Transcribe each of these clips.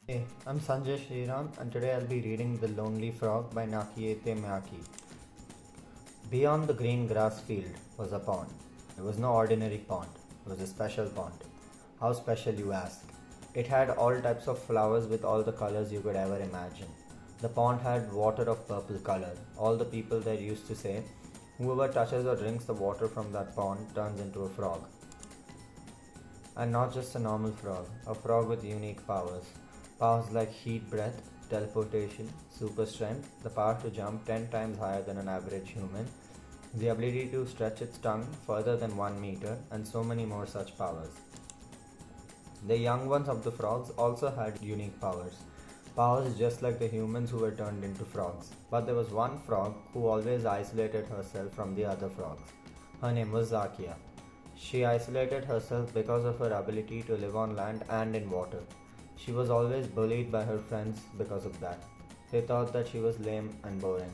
Hey, I'm Sanjay Sriram, and today I'll be reading The Lonely Frog by Nakiete Miyake. Beyond the green grass field was a pond. It was no ordinary pond, it was a special pond. How special, you ask? It had all types of flowers with all the colors you could ever imagine. The pond had water of purple color. All the people there used to say, whoever touches or drinks the water from that pond turns into a frog. And not just a normal frog, a frog with unique powers. Powers like heat breath, teleportation, super strength, the power to jump 10 times higher than an average human, the ability to stretch its tongue further than 1 meter, and so many more such powers. The young ones of the frogs also had unique powers. Powers just like the humans who were turned into frogs. But there was one frog who always isolated herself from the other frogs. Her name was Zakia. She isolated herself because of her ability to live on land and in water. She was always bullied by her friends because of that. They thought that she was lame and boring.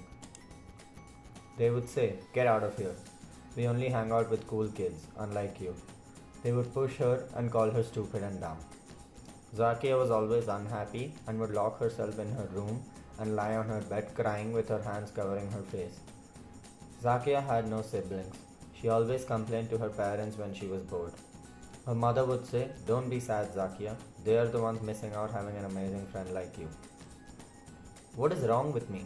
They would say, "Get out of here. We only hang out with cool kids, unlike you." They would push her and call her stupid and dumb. Zakia was always unhappy and would lock herself in her room and lie on her bed crying with her hands covering her face. Zakia had no siblings. She always complained to her parents when she was bored. Her mother would say, "Don't be sad, Zakia. They are the ones missing out having an amazing friend like you." What is wrong with me?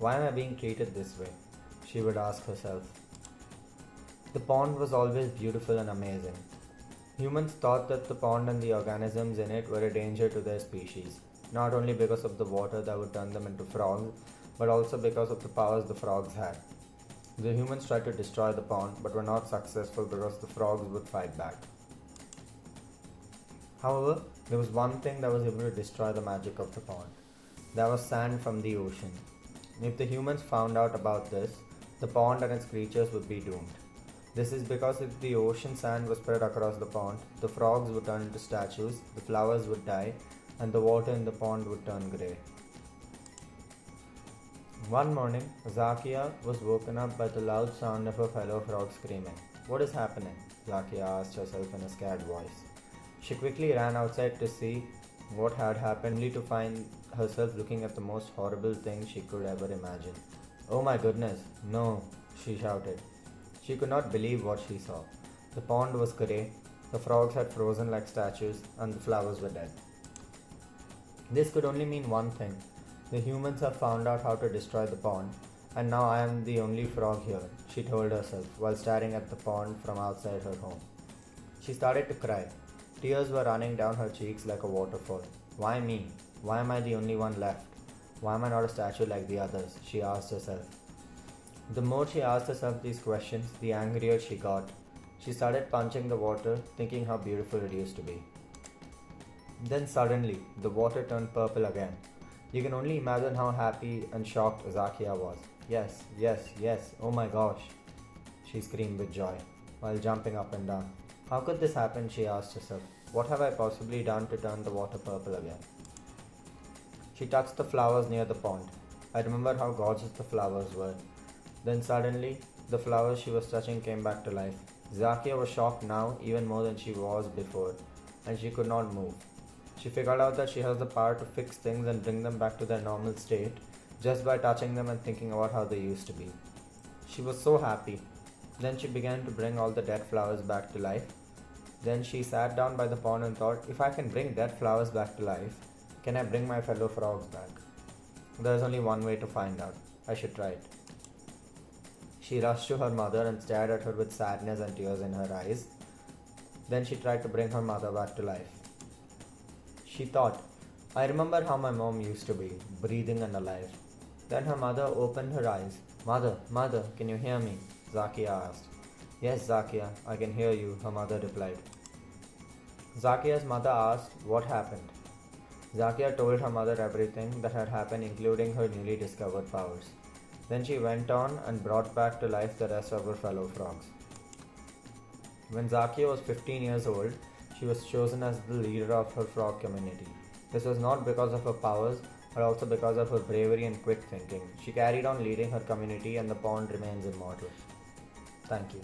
Why am I being treated this way? She would ask herself. The pond was always beautiful and amazing. Humans thought that the pond and the organisms in it were a danger to their species, not only because of the water that would turn them into frogs, but also because of the powers the frogs had. The humans tried to destroy the pond but were not successful because the frogs would fight back. However, there was one thing that was able to destroy the magic of the pond. That was sand from the ocean. If the humans found out about this, the pond and its creatures would be doomed. This is because if the ocean sand was spread across the pond, the frogs would turn into statues, the flowers would die, and the water in the pond would turn grey. One morning, Zakia was woken up by the loud sound of a fellow frog screaming. "What is happening?" Zakia asked herself in a scared voice. She quickly ran outside to see what had happened, only to find herself looking at the most horrible thing she could ever imagine. "Oh my goodness, no," she shouted. She could not believe what she saw. The pond was grey, the frogs had frozen like statues, and the flowers were dead. This could only mean one thing. The humans have found out how to destroy the pond, and now I am the only frog here, she told herself while staring at the pond from outside her home. She started to cry. Tears were running down her cheeks like a waterfall. Why me? Why am I the only one left? Why am I not a statue like the others? She asked herself. The more she asked herself these questions, the angrier she got. She started punching the water, thinking how beautiful it used to be. Then suddenly, the water turned purple again. You can only imagine how happy and shocked Zakia was. "Yes, yes, yes, oh my gosh," she screamed with joy, while jumping up and down. How could this happen? She asked herself. What have I possibly done to turn the water purple again? She touched the flowers near the pond. I remember how gorgeous the flowers were. Then suddenly, the flowers she was touching came back to life. Zakia was shocked now even more than she was before, and she could not move. She figured out that she has the power to fix things and bring them back to their normal state just by touching them and thinking about how they used to be. She was so happy. Then she began to bring all the dead flowers back to life. Then she sat down by the pond and thought, if I can bring dead flowers back to life, can I bring my fellow frogs back? There is only one way to find out. I should try it. She rushed to her mother and stared at her with sadness and tears in her eyes. Then she tried to bring her mother back to life. She thought, I remember how my mom used to be, breathing and alive. Then her mother opened her eyes. "Mother, mother, can you hear me?" Zakia asked. "Yes, Zakia, I can hear you," her mother replied. Zakia's mother asked what happened. Zakia told her mother everything that had happened, including her newly discovered powers. Then she went on and brought back to life the rest of her fellow frogs. When Zakia was 15 years old, she was chosen as the leader of her frog community. This was not because of her powers, but also because of her bravery and quick thinking. She carried on leading her community, and the pond remains immortal. Thank you.